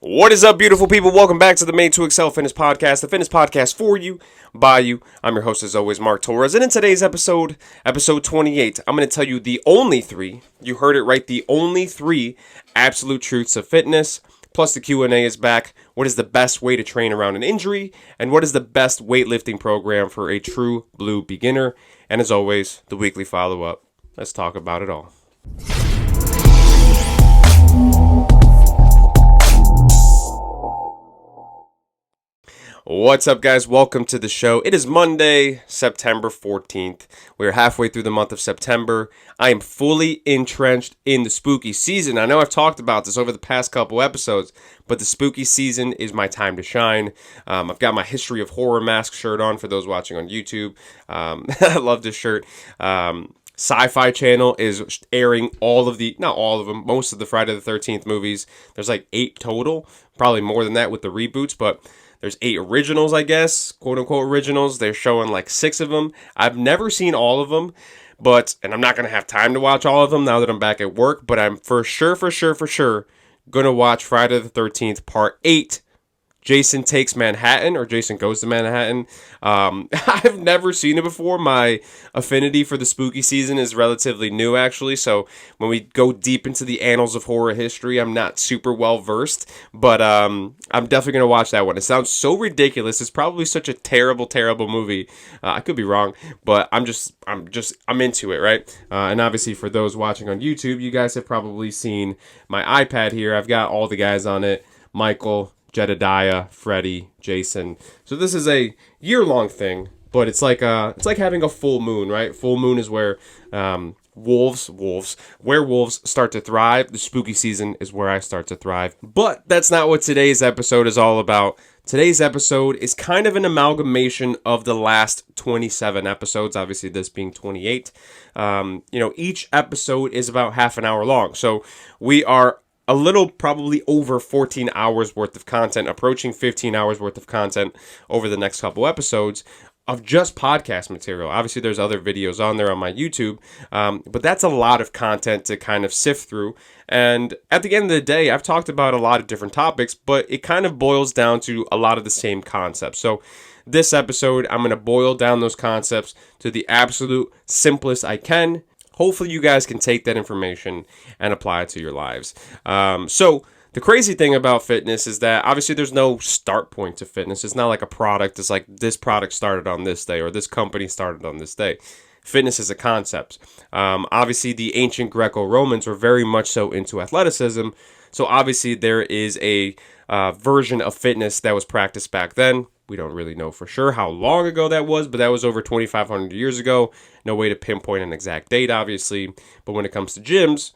What is up, beautiful people? Welcome back to the Made to Excel Fitness Podcast, the fitness podcast for you, by you. I'm your host, as always, Mark Torres, and in today's episode 28, I'm going to tell you the only three, you heard it right, the only three absolute truths of fitness, plus the Q&A is back. What is the best way to train around an injury, and what is the best weightlifting program for a true blue beginner? And as always, the weekly follow-up. Let's talk about it all. What's up, guys? Welcome to the show. It is Monday, September 14th. We're halfway through the month of September. I am fully entrenched in the spooky season. I know I've talked about this over the past couple episodes, but the spooky season is my time to shine. I've got my History of Horror Mask shirt on for those watching on YouTube. I love this shirt. Sci-Fi Channel is airing not all of them, most of the Friday the 13th movies. There's like 8 total, probably more than that with the reboots, but there's 8 originals, I guess, quote-unquote originals. They're showing like 6 of them. I've never seen all of them, and I'm not going to have time to watch all of them now that I'm back at work, but I'm for sure going to watch Friday the 13th Part 8, Jason Takes Manhattan, or Jason Goes to Manhattan. I've never seen it before. My affinity for the spooky season is relatively new, actually. So when we go deep into the annals of horror history, I'm not super well versed. But I'm definitely going to watch that one. It sounds so ridiculous. It's probably such a terrible, terrible movie. I could be wrong, but I'm into it, right? And obviously for those watching on YouTube, you guys have probably seen my iPad here. I've got all the guys on it. Michael, Jedediah, Freddie, Jason. So this is a year-long thing, but it's like having a full moon, right? Full moon is where werewolves start to thrive. The spooky season is where I start to thrive. But that's not what today's episode is all about. Today's episode is kind of an amalgamation of the last 27 episodes, obviously this being 28. Each episode is about half an hour long. So we are a little probably over 14 hours worth of content, approaching 15 hours worth of content over the next couple episodes of just podcast material. Obviously, there's other videos on there on my YouTube, but that's a lot of content to kind of sift through. And at the end of the day, I've talked about a lot of different topics, but it kind of boils down to a lot of the same concepts. So this episode, I'm going to boil down those concepts to the absolute simplest I can. Hopefully you guys can take that information and apply it to your lives. So the crazy thing about fitness is that obviously there's no start point to fitness. It's not like a product. It's like this product started on this day or this company started on this day. Fitness is a concept. Obviously the ancient Greco-Romans were very much so into athleticism. So obviously there is a version of fitness that was practiced back then. We don't really know for sure how long ago that was, but that was over 2,500 years ago. No way to pinpoint an exact date, obviously. But when it comes to gyms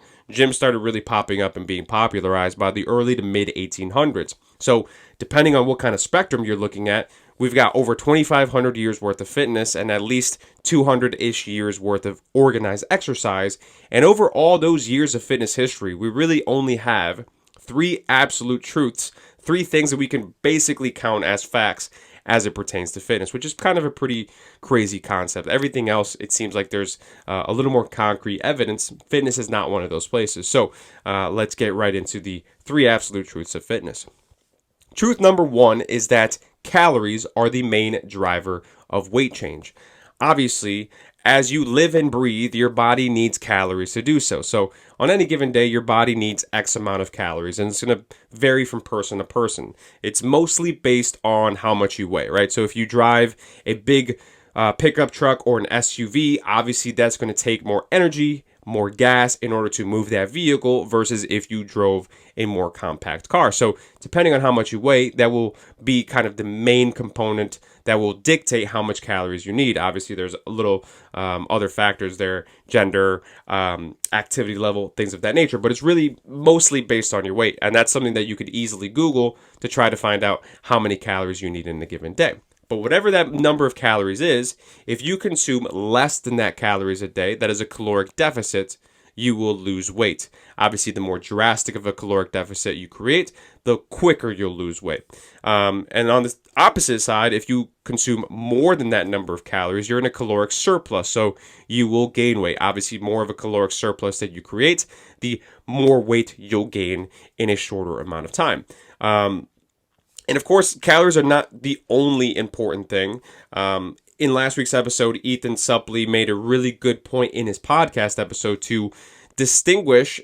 started really popping up and being popularized by the early to mid 1800s. So depending on what kind of spectrum you're looking at, we've got over 2,500 years worth of fitness and at least 200-ish years worth of organized exercise. And over all those years of fitness history, we really only have 3 absolute truths, 3 things that we can basically count as facts as it pertains to fitness, which is kind of a pretty crazy concept. Everything else, it seems like there's a little more concrete evidence. Fitness is not one of those places. So let's get right into the 3 absolute truths of fitness. Truth number 1 is that calories are the main driver of weight change. Obviously, as you live and breathe, your body needs calories to do so. So on any given day, your body needs X amount of calories, and it's going to vary from person to person. It's mostly based on how much you weigh, right? So if you drive a big pickup truck or an SUV, obviously that's going to take more energy, more gas in order to move that vehicle versus if you drove a more compact car. So depending on how much you weigh, that will be kind of the main component that will dictate how much calories you need. Obviously, there's a little other factors there, gender, activity level, things of that nature, but it's really mostly based on your weight. And that's something that you could easily Google to try to find out how many calories you need in a given day. But whatever that number of calories is, if you consume less than that calories a day, that is a caloric deficit, you will lose weight. Obviously, the more drastic of a caloric deficit you create, the quicker you'll lose weight. And on the opposite side, if you consume more than that number of calories, you're in a caloric surplus, so you will gain weight. Obviously, more of a caloric surplus that you create, the more weight you'll gain in a shorter amount of time. And of course, calories are not the only important thing. In last week's episode, Ethan Suppley made a really good point in his podcast episode to distinguish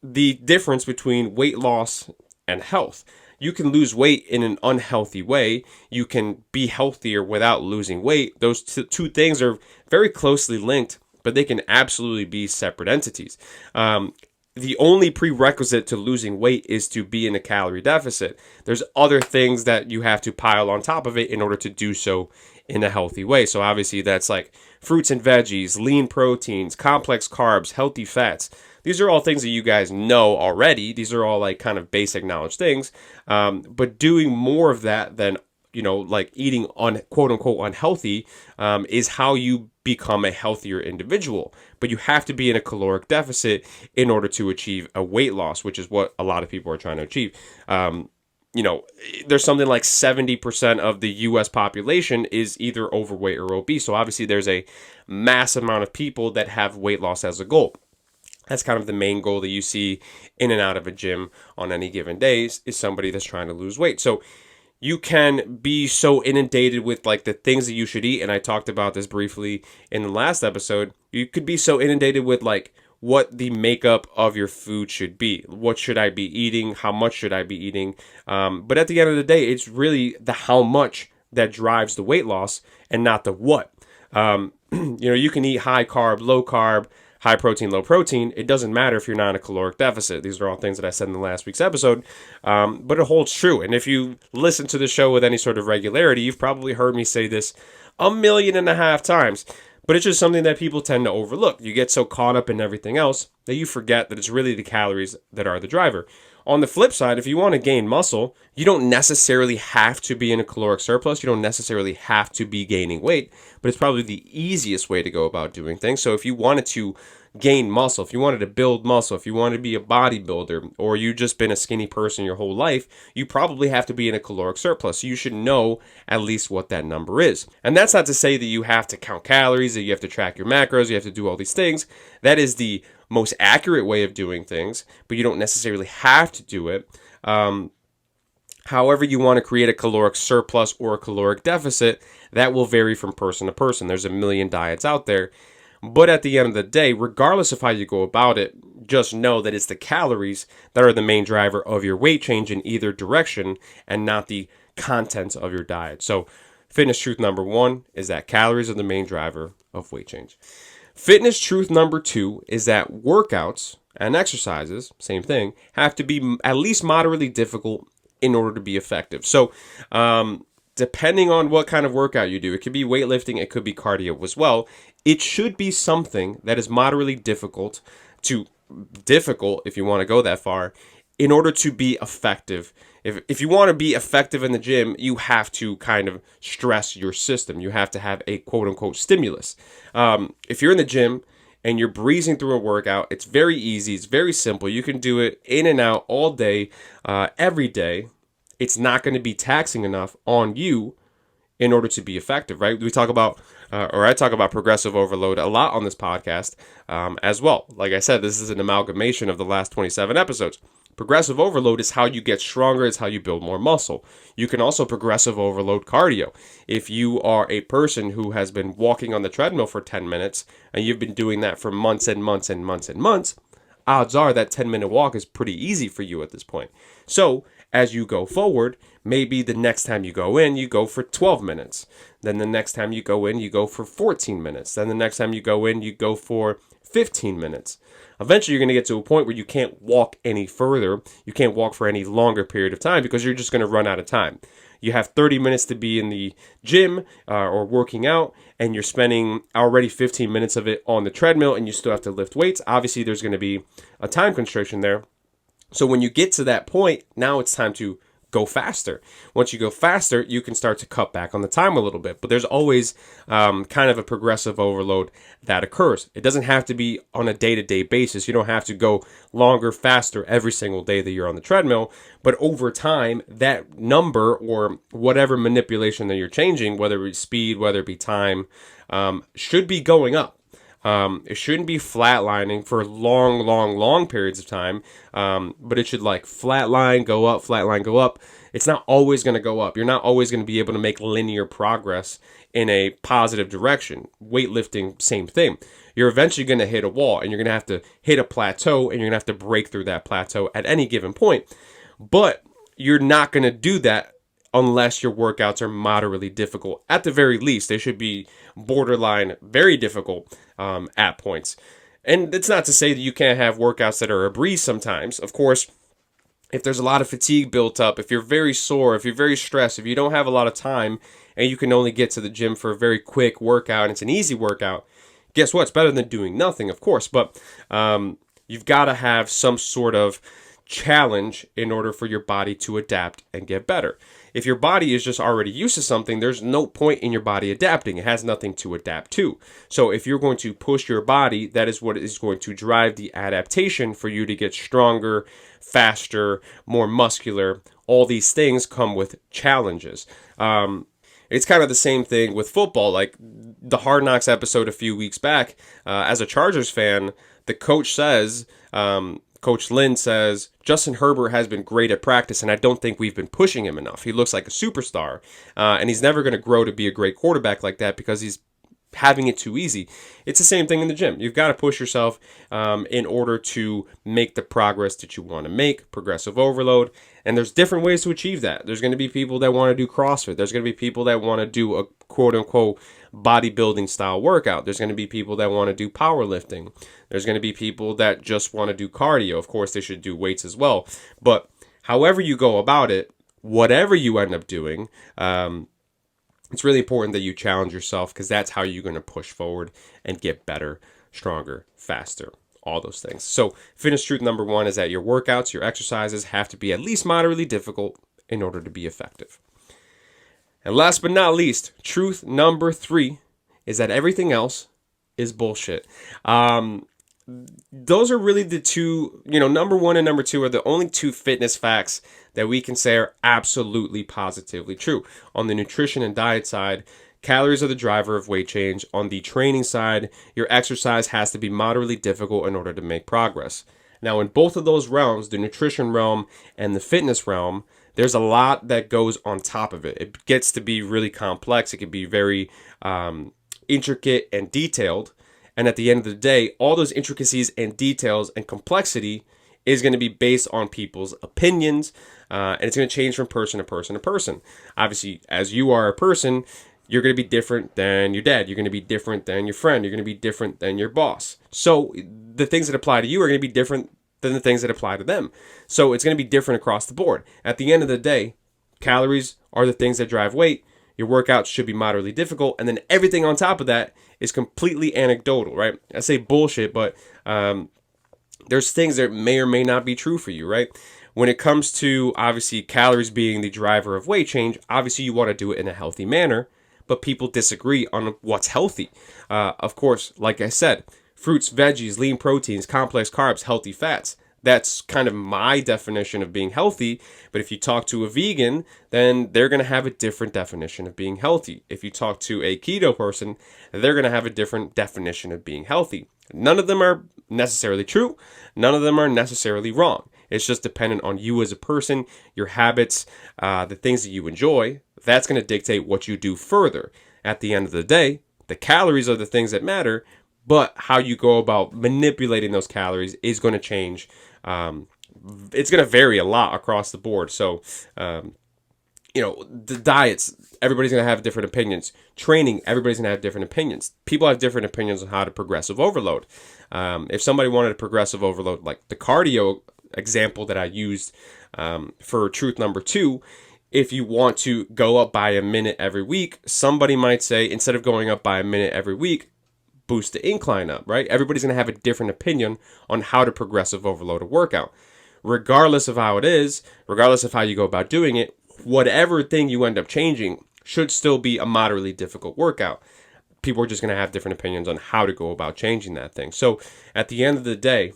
the difference between weight loss and health. You can lose weight in an unhealthy way. You can be healthier without losing weight. Those two things are very closely linked, but they can absolutely be separate entities. The only prerequisite to losing weight is to be in a calorie deficit. There's other things that you have to pile on top of it in order to do so in a healthy way. So obviously that's like fruits and veggies, lean proteins, complex carbs, healthy fats. These are all things that you guys know already. These are all like kind of basic knowledge things. But doing more of that than, like eating quote unquote unhealthy is how you become a healthier individual. But you have to be in a caloric deficit in order to achieve a weight loss, which is what a lot of people are trying to achieve. There's something like 70% of the US population is either overweight or obese. So obviously there's a mass amount of people that have weight loss as a goal. That's kind of the main goal that you see in and out of a gym on any given days is somebody that's trying to lose weight. So you can be so inundated with like the things that you should eat. And I talked about this briefly in the last episode. You could be so inundated with like what the makeup of your food should be. What should I be eating? How much should I be eating? But at the end of the day, it's really the how much that drives the weight loss and not the what. You can eat high carb, low carb, high protein, low protein. It doesn't matter if you're not in a caloric deficit. These are all things that I said in the last week's episode, but it holds true. And if you listen to the show with any sort of regularity, you've probably heard me say this 1.5 million times, but it's just something that people tend to overlook. You get so caught up in everything else that you forget that it's really the calories that are the driver. On the flip side, if you want to gain muscle, you don't necessarily have to be in a caloric surplus. You don't necessarily have to be gaining weight, but it's probably the easiest way to go about doing things. So if you wanted to gain muscle, if you wanted to build muscle, if you wanted to be a bodybuilder, or you've just been a skinny person your whole life, you probably have to be in a caloric surplus. So you should know at least what that number is. And that's not to say that you have to count calories, that you have to track your macros, you have to do all these things. That is the most accurate way of doing things, but you don't necessarily have to do it. However you want to create a caloric surplus or a caloric deficit, that will vary from person to person. There's a million diets out there. But at the end of the day, regardless of how you go about it, just know that it's the calories that are the main driver of your weight change in either direction and not the contents of your diet. So fitness truth number 1 is that calories are the main driver of weight change. Fitness truth number 2 is that workouts and exercises, same thing, have to be at least moderately difficult in order to be effective. So, depending on what kind of workout you do, it could be weightlifting, it could be cardio as well. It should be something that is moderately difficult, if you want to go that far, in order to be effective. If you want to be effective in the gym, you have to kind of stress your system. You have to have a quote unquote stimulus. If you're in the gym and you're breezing through a workout, it's very easy. It's very simple. You can do it in and out all day, every day. It's not going to be taxing enough on you in order to be effective, right? I talk about progressive overload a lot on this podcast as well. Like I said, this is an amalgamation of the last 27 episodes. Progressive overload is how you get stronger. It's how you build more muscle. You can also progressive overload cardio. If you are a person who has been walking on the treadmill for 10 minutes and you've been doing that for months and months and months and months, odds are that 10-minute walk is pretty easy for you at this point. So as you go forward, maybe the next time you go for 12 minutes. Then the next time you go in, you go for 14 minutes. Then the next time you go in, you go for 15 minutes. Eventually, you're going to get to a point where you can't walk any further. You can't walk for any longer period of time because you're just going to run out of time. You have 30 minutes to be in the gym or working out, and you're spending already 15 minutes of it on the treadmill, and you still have to lift weights. Obviously, there's going to be a time constriction there. So when you get to that point, now it's time to go faster. Once you go faster, you can start to cut back on the time a little bit. But there's always kind of a progressive overload that occurs. It doesn't have to be on a day-to-day basis. You don't have to go longer, faster every single day that you're on the treadmill. But over time, that number or whatever manipulation that you're changing, whether it be speed, whether it be time, should be going up. It shouldn't be flatlining for long periods of time, but it should like flatline, go up, flatline, go up. It's not always going to go up. You're not always going to be able to make linear progress in a positive direction. Weightlifting, same thing. You're eventually going to hit a wall, and you're going to have to hit a plateau, and you're going to have to break through that plateau at any given point. But you're not going to do that unless your workouts are moderately difficult. At the very least, they should be borderline very difficult at points. And it's not to say that you can't have workouts that are a breeze sometimes. Of course, if there's a lot of fatigue built up, if you're very sore, if you're very stressed, if you don't have a lot of time and you can only get to the gym for a very quick workout and it's an easy workout, guess what? It's better than doing nothing, of course. But you've got to have some sort of challenge in order for your body to adapt and get better. If your body is just already used to something, there's no point in your body adapting. It has nothing to adapt to. So if you're going to push your body, that is what is going to drive the adaptation for you to get stronger, faster, more muscular. All these things come with challenges. It's kind of the same thing with football. Like the Hard Knocks episode a few weeks back, as a Chargers fan, the coach says, Coach Lynn says, Justin Herbert has been great at practice, and I don't think we've been pushing him enough. He looks like a superstar, and he's never going to grow to be a great quarterback like that because he's having it too easy. It's the same thing in the gym. You've got to push yourself in order to make the progress that you want to make, progressive overload, and there's different ways to achieve that. There's going to be people that want to do CrossFit. There's going to be people that want to do a quote-unquote bodybuilding style workout. There's going to be people that want to do powerlifting. There's going to be people that just want to do cardio. Of course, they should do weights as well. But however you go about it, whatever you end up doing, it's really important that you challenge yourself because that's how you're going to push forward and get better, stronger, faster, all those things. So fitness truth number 1 is that your workouts, your exercises have to be at least moderately difficult in order to be effective. And last but not least, truth number 3 is that everything else is bullshit. Those are really the two, number 1 and number 2 are the only two fitness facts that we can say are absolutely positively true. On the nutrition and diet side, calories are the driver of weight change. On the training side, your exercise has to be moderately difficult in order to make progress. Now, in both of those realms, the nutrition realm and the fitness realm, there's a lot that goes on top of it. It gets to be really complex. It can be very intricate and detailed. And at the end of the day, all those intricacies and details and complexity is going to be based on people's opinions. And it's going to change from person to person to person. Obviously, as you are a person, you're going to be different than your dad. You're going to be different than your friend. You're going to be different than your boss. So the things that apply to you are going to be different than the things that apply to them. So it's going to be different across the board. At the end of the day, calories are the things that drive weight. Your workouts should be moderately difficult. And then everything on top of that is completely anecdotal, right? I say bullshit, but there's things that may or may not be true for you, right? When it comes to, obviously, calories being the driver of weight change, obviously you want to do it in a healthy manner, but people disagree on what's healthy. Of course, like I said, fruits, veggies, lean proteins, complex carbs, healthy fats. That's kind of my definition of being healthy. But if you talk to a vegan, then they're going to have a different definition of being healthy. If you talk to a keto person, they're going to have a different definition of being healthy. None of them are necessarily true. None of them are necessarily wrong. It's just dependent on you as a person, your habits, the things that you enjoy. That's going to dictate what you do further. At the end of the day, the calories are the things that matter, but how you go about manipulating those calories is going to change. It's going to vary a lot across the board. So, the diets, everybody's going to have different opinions. Training, everybody's going to have different opinions. People have different opinions on how to progressive overload. If somebody wanted to progressive overload, like the cardio example that I used for truth number 2, if you want to go up by a minute every week, somebody might say, instead of going up by a minute every week, boost the incline up, right? Everybody's going to have a different opinion on how to progressive overload a workout. Regardless of how it is, regardless of how you go about doing it, whatever thing you end up changing should still be a moderately difficult workout. People are just going to have different opinions on how to go about changing that thing. So at the end of the day,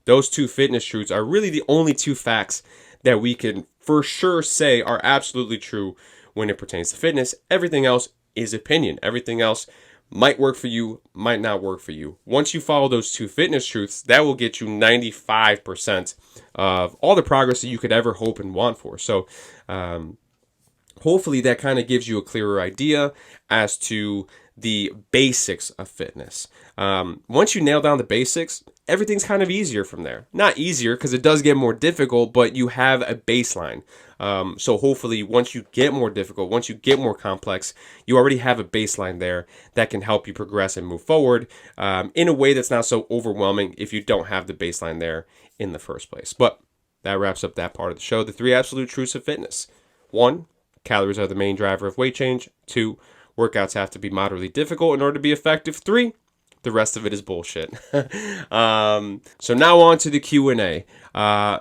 those two fitness truths are really the only two facts that we can for sure say are absolutely true when it pertains to fitness. Everything else is opinion. Everything else Might work for you, might not work for you. Once you follow those 2 fitness truths, that will get you 95% of all the progress that you could ever hope and want for. So hopefully that kind of gives you a clearer idea as to the basics of fitness. Once you nail down the basics, everything's kind of easier from there. Not easier, because it does get more difficult, but you have a baseline. So hopefully once you get more difficult, once you get more complex, you already have a baseline there that can help you progress and move forward in a way that's not so overwhelming if you don't have the baseline there in the first place. But that wraps up that part of the show. The 3 absolute truths of fitness. 1, calories are the main driver of weight change. 2, workouts have to be moderately difficult in order to be effective. 3, the rest of it is bullshit. So now on to the Q&A.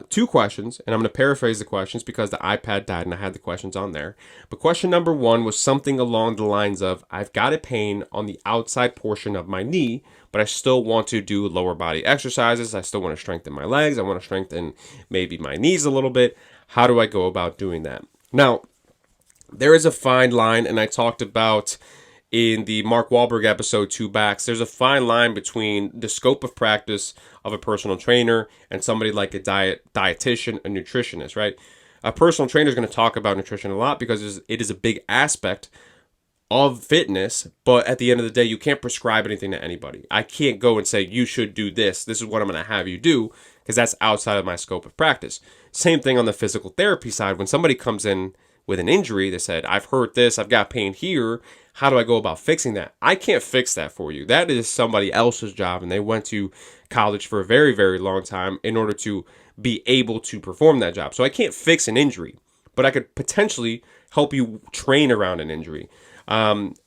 2 questions, and I'm going to paraphrase the questions because the iPad died and I had the questions on there. But question number 1 was something along the lines of, I've got a pain on the outside portion of my knee, but I still want to do lower body exercises. I still want to strengthen my legs. I want to strengthen maybe my knees a little bit. How do I go about doing that? Now, there is a fine line, and I talked about in the Mark Wahlberg episode 2 backs, there's a fine line between the scope of practice of a personal trainer and somebody like a dietitian, a nutritionist, right? A personal trainer is going to talk about nutrition a lot because it is a big aspect of fitness, but at the end of the day, you can't prescribe anything to anybody. I can't go and say, you should do this. This is what I'm going to have you do, because that's outside of my scope of practice. Same thing on the physical therapy side. When somebody comes in with an injury, they said, I've hurt this, I've got pain here. How do I go about fixing that? I can't fix that for you. That is somebody else's job, and they went to college for a very, very long time in order to be able to perform that job. So I can't fix an injury, but I could potentially help you train around an injury. And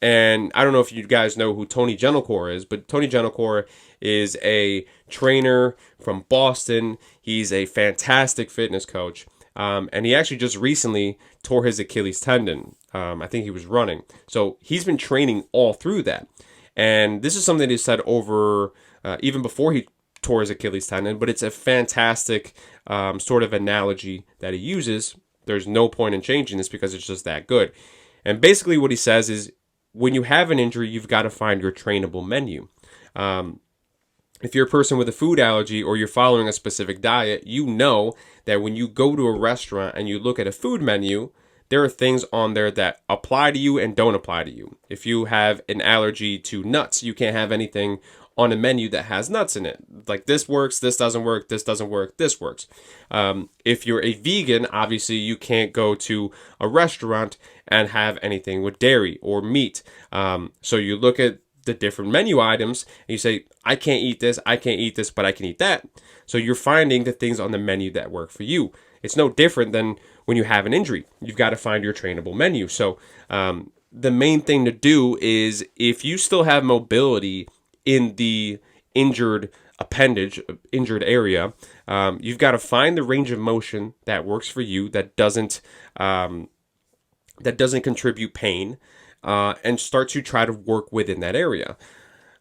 I don't know if you guys know who Tony Gentilcore is, but Tony Gentilcore is a trainer from Boston. He's a fantastic fitness coach. And he actually just recently tore his Achilles tendon. I think he was running. So he's been training all through that. And this is something that he said over, even before he tore his Achilles tendon, but it's a fantastic sort of analogy that he uses. There's no point in changing this because it's just that good. And basically what he says is, when you have an injury, you've got to find your trainable menu. If you're a person with a food allergy or you're following a specific diet, you know that when you go to a restaurant and you look at a food menu, there are things on there that apply to you and don't apply to you. If you have an allergy to nuts, you can't have anything on a menu that has nuts in it. Like, this works, this doesn't work, this doesn't work, this works. If you're a vegan, obviously you can't go to a restaurant and have anything with dairy or meat. So you look at the different menu items and you say, I can't eat this, but I can eat that. So you're finding the things on the menu that work for you. It's no different than when you have an injury. You've got to find your trainable menu. So the main thing to do is, if you still have mobility in the injured appendage, injured area, you've got to find the range of motion that works for you, that doesn't contribute pain, and start to try to work within that area.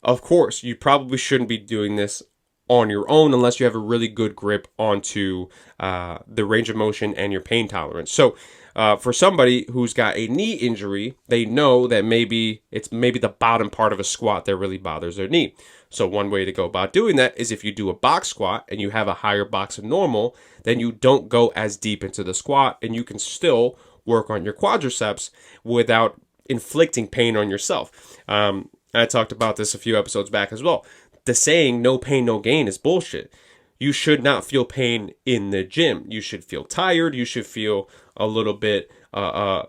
Of course, you probably shouldn't be doing this on your own unless you have a really good grip onto the range of motion and your pain tolerance. So for somebody who's got a knee injury, they know that maybe the bottom part of a squat that really bothers their knee. So one way to go about doing that is, if you do a box squat and you have a higher box than normal, then you don't go as deep into the squat, and you can still work on your quadriceps without inflicting pain on yourself. I talked about this a few episodes back as well. The saying, no pain, no gain, is bullshit. You should not feel pain in the gym. You should feel tired. You should feel a little bit of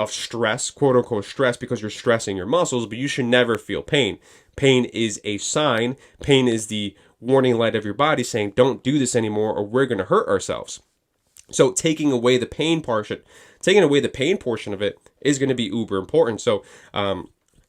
stress, quote unquote stress, because you're stressing your muscles, but you should never feel pain. Pain is a sign. Pain is the warning light of your body saying, don't do this anymore or we're going to hurt ourselves. So taking away the pain portion of it is going to be uber important. So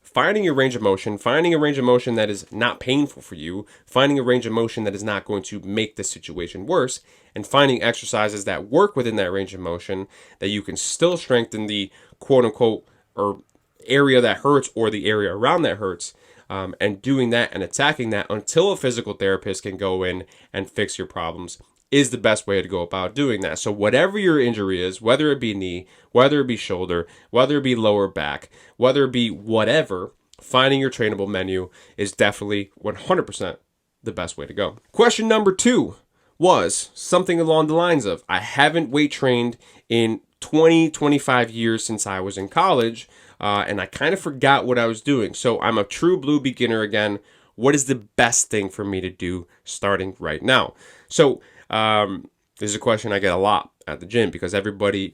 finding your range of motion, finding a range of motion that is not painful for you, finding a range of motion that is not going to make the situation worse, and finding exercises that work within that range of motion that you can still strengthen the quote unquote or area that hurts or the area around that hurts, and doing that and attacking that until a physical therapist can go in and fix your problems is the best way to go about doing that. So whatever your injury is, whether it be knee, whether it be shoulder, whether it be lower back, whether it be whatever, finding your trainable menu is definitely 100% the best way to go. Question number 2 was something along the lines of, I haven't weight trained in 25 years since I was in college, and I kind of forgot what I was doing. So I'm a true blue beginner again. What is the best thing for me to do starting right now? So this is a question I get a lot at the gym because not everybody,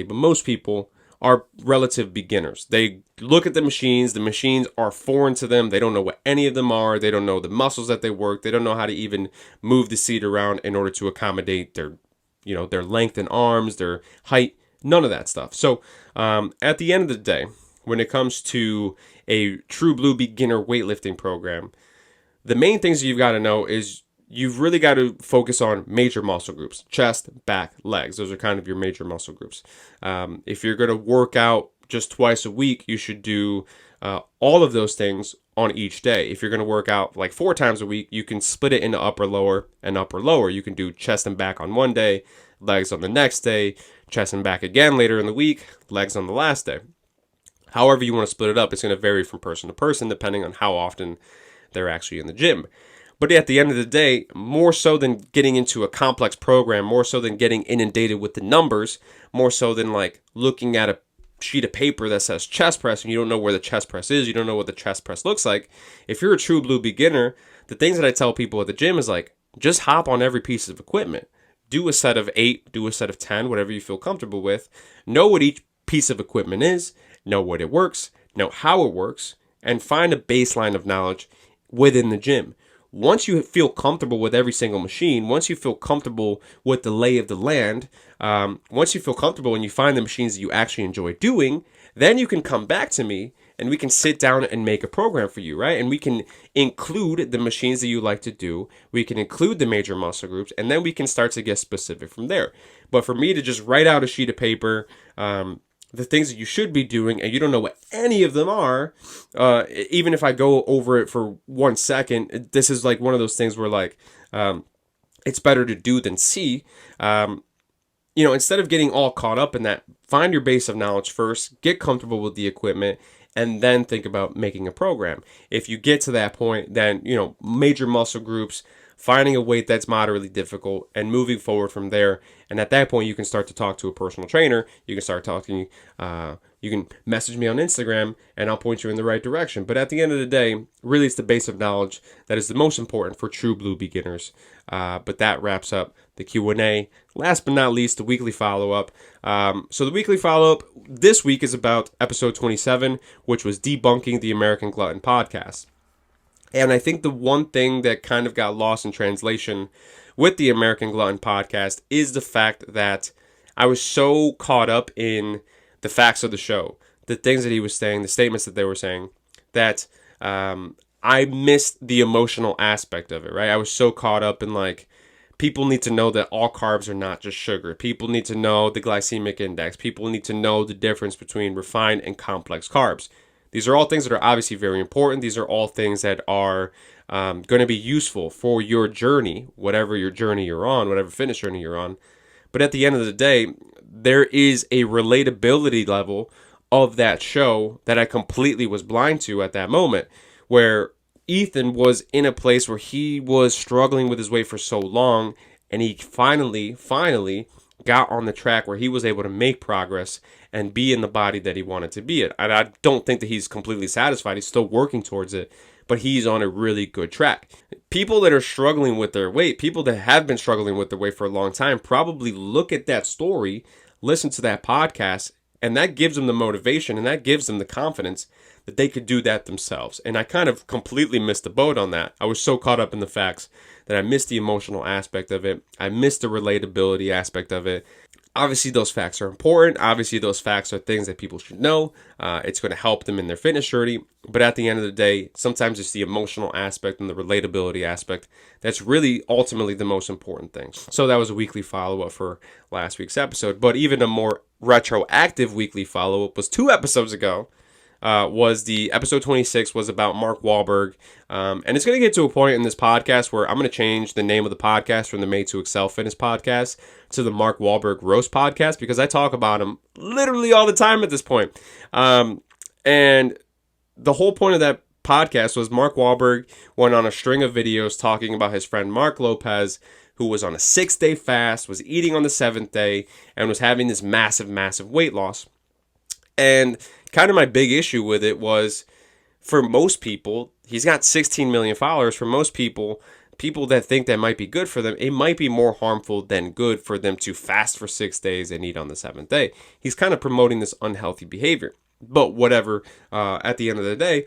but most people are relative beginners. They look at the machines are foreign to them. They don't know what any of them are. They don't know the muscles that they work. They don't know how to even move the seat around in order to accommodate their length in arms, their height, none of that stuff. So at the end of the day, when it comes to a true blue beginner weightlifting program, the main things that you've got to know is you've really got to focus on major muscle groups: chest, back, legs. Those are kind of your major muscle groups. If you're going to work out just twice a week, you should do all of those things on each day. If you're going to work out like 4 times a week, you can split it into upper, lower, and upper, lower. You can do chest and back on one day, legs on the next day, chest and back again later in the week, legs on the last day. However you want to split it up, it's going to vary from person to person depending on how often they're actually in the gym. But at the end of the day, more so than getting into a complex program, more so than getting inundated with the numbers, more so than like looking at a sheet of paper that says chest press and you don't know where the chest press is, you don't know what the chest press looks like. If you're a true blue beginner, the things that I tell people at the gym is like, just hop on every piece of equipment. Do a set of 8, do a set of 10, whatever you feel comfortable with. Know what each piece of equipment is, know what it works, know how it works, and find a baseline of knowledge within the gym. Once you feel comfortable with every single machine, once you feel comfortable with the lay of the land, once you feel comfortable and you find the machines that you actually enjoy doing, then you can come back to me and we can sit down and make a program for you, right? And we can include the machines that you like to do. We can include the major muscle groups, and then we can start to get specific from there. But for me to just write out a sheet of paper, the things that you should be doing, and you don't know what any of them are, even if I go over it for 1 second, this is like one of those things where like, it's better to do than see. Instead of getting all caught up in that, find your base of knowledge first, get comfortable with the equipment, and then think about making a program. If you get to that point, then, major muscle groups, finding a weight that's moderately difficult, and moving forward from there. And at that point, you can start to talk to a personal trainer. You can start talking, you can message me on Instagram, and I'll point you in the right direction. But at the end of the day, really it's the base of knowledge that is the most important for true blue beginners. But that wraps up the Q&A. Last but not least, the weekly follow-up. So the weekly follow-up this week is about episode 27, which was debunking the American Glutton podcast. And I think the one thing that kind of got lost in translation with the American Glutton podcast is the fact that I was so caught up in the facts of the show, the things that he was saying, the statements that they were saying, that I missed the emotional aspect of it, right? I was so caught up in like, people need to know that all carbs are not just sugar. People need to know the glycemic index. People need to know the difference between refined and complex carbs. These are all things that are obviously very important. These are all things that are going to be useful for your journey, whatever your journey you're on, whatever fitness journey you're on. But at the end of the day, there is a relatability level of that show that I completely was blind to at that moment, where Ethan was in a place where he was struggling with his weight for so long, and he finally got on the track where he was able to make progress and be in the body that he wanted to be in. And I don't think that he's completely satisfied. He's still working towards it, but he's on a really good track. People that are struggling with their weight, people that have been struggling with their weight for a long time, probably look at that story, listen to that podcast, and that gives them the motivation and that gives them the confidence that they could do that themselves. And I kind of completely missed the boat on that. I was so caught up in the facts that I missed the emotional aspect of it. I missed the relatability aspect of it. Obviously, those facts are important. Obviously, those facts are things that people should know. It's going to help them in their fitness journey. But at the end of the day, sometimes it's the emotional aspect and the relatability aspect that's really ultimately the most important thing. So that was a weekly follow-up for last week's episode. But even a more retroactive weekly follow-up was 2 episodes ago. Was the episode 26 was about Mark Wahlberg. And it's going to get to a point in this podcast where I'm going to change the name of the podcast from the Made to Excel Fitness podcast to the Mark Wahlberg Roast podcast, because I talk about him literally all the time at this point. And the whole point of that podcast was Mark Wahlberg went on a string of videos talking about his friend Mark Lopez, who was on a 6-day fast, was eating on the 7th day, and was having this massive weight loss. And kind of my big issue with it was, for most people, he's got 16 million followers. For most people that think that might be good for them, it might be more harmful than good for them to fast for 6 days and eat on the 7th day. He's kind of promoting this unhealthy behavior. But whatever, at the end of the day,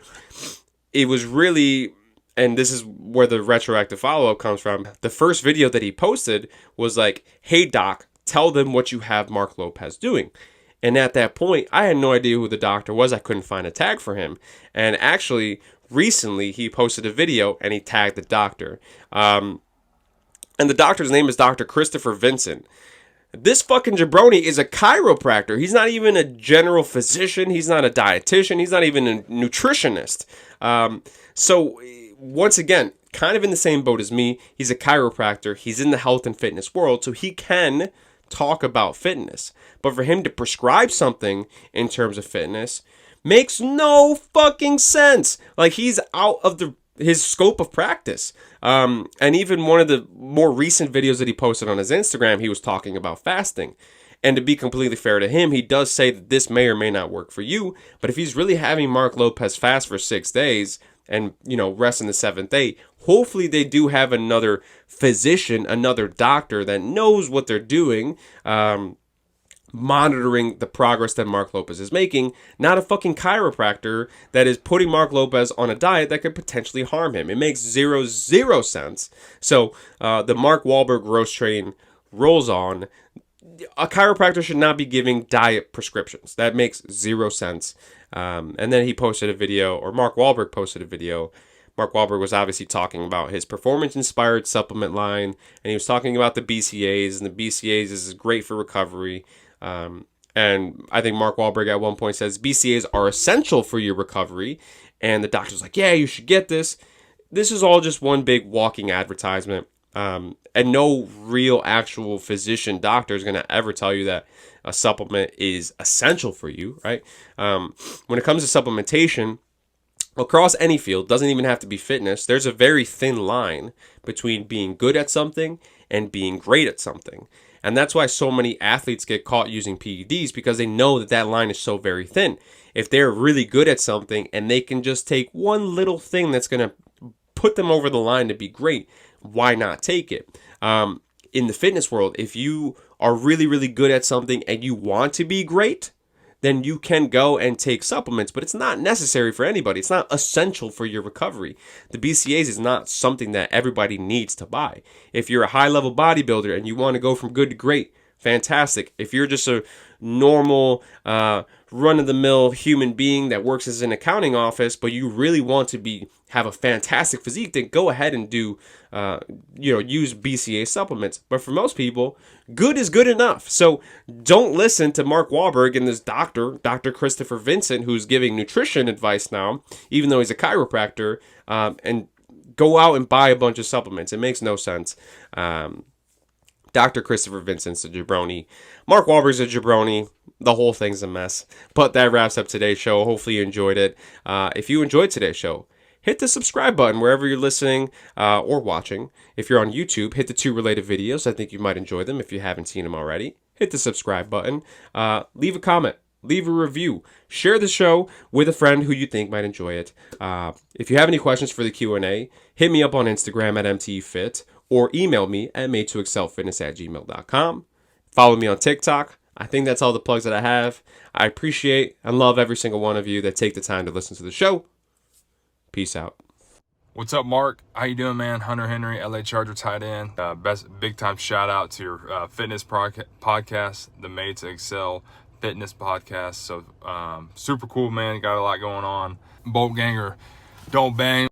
it was really, and this is where the retroactive follow-up comes from, the first video that he posted was like, hey doc, tell them what you have Mark Lopez doing. And at that point, I had no idea who the doctor was. I couldn't find a tag for him. And actually, recently, he posted a video and he tagged the doctor. And the doctor's name is Dr. Christopher Vincent. This fucking jabroni is a chiropractor. He's not even a general physician. He's not a dietitian. He's not even a nutritionist. So, once again, kind of in the same boat as me. He's a chiropractor. He's in the health and fitness world, so he can talk about fitness. But for him to prescribe something in terms of fitness makes no fucking sense. Like, he's out of his scope of practice. And even one of the more recent videos that he posted on his Instagram, he was talking about fasting. And to be completely fair to him, he does say that this may or may not work for you. But if he's really having Mark Lopez fast for 6 days and, rest in the 7th day, hopefully they do have another physician, another doctor that knows what they're doing, monitoring the progress that Mark Lopez is making, not a fucking chiropractor that is putting Mark Lopez on a diet that could potentially harm him. It makes zero sense. So the Mark Wahlberg roast train rolls on. A chiropractor should not be giving diet prescriptions. That makes 0 sense. And then he posted a video, or Mark Wahlberg posted a video. Mark Wahlberg was obviously talking about his performance-inspired supplement line, and he was talking about the BCAAs, and the BCAAs is great for recovery. And I think Mark Wahlberg at one point says BCAAs are essential for your recovery. And the doctor's like, yeah, you should get this. This is all just one big walking advertisement. And no real actual physician doctor is going to ever tell you that a supplement is essential for you, right? When it comes to supplementation, across any field, doesn't even have to be fitness, there's a very thin line between being good at something and being great at something. And that's why so many athletes get caught using PEDs, because they know that that line is so very thin. If they're really good at something and they can just take one little thing that's going to put them over the line to be great, why not take it? In the fitness world, if you are really good at something and you want to be great, then you can go and take supplements, but it's not necessary for anybody. It's not essential for your recovery. The BCAAs is not something that everybody needs to buy. If you're a high-level bodybuilder and you want to go from good to great, fantastic. If you're just a normal, run-of-the-mill human being that works as an accounting office, but you really want to have a fantastic physique, then go ahead and do, use BCAA supplements. But for most people, good is good enough. So don't listen to Mark Wahlberg and this doctor, Dr. Christopher Vincent, who's giving nutrition advice now, even though he's a chiropractor, and go out and buy a bunch of supplements. It makes no sense. Dr. Christopher Vincent's a jabroni. Mark Wahlberg's a jabroni. The whole thing's a mess. But that wraps up today's show. Hopefully you enjoyed it. If you enjoyed today's show, hit the subscribe button wherever you're listening or watching. If you're on YouTube, hit the 2 related videos. I think you might enjoy them if you haven't seen them already. Hit the subscribe button. Leave a comment. Leave a review. Share the show with a friend who you think might enjoy it. If you have any questions for the Q&A, hit me up on Instagram at MTFit or email me at made2excelfitness@gmail.com. Follow me on TikTok. I think that's all the plugs that I have. I appreciate and love every single one of you that take the time to listen to the show. Peace out. What's up, Mark? How you doing, man? Hunter Henry, LA Charger tight end. Best big time shout out to your fitness podcast, the Made to Excel Fitness podcast. So super cool, man. Got a lot going on. Bolt Ganger, don't bang.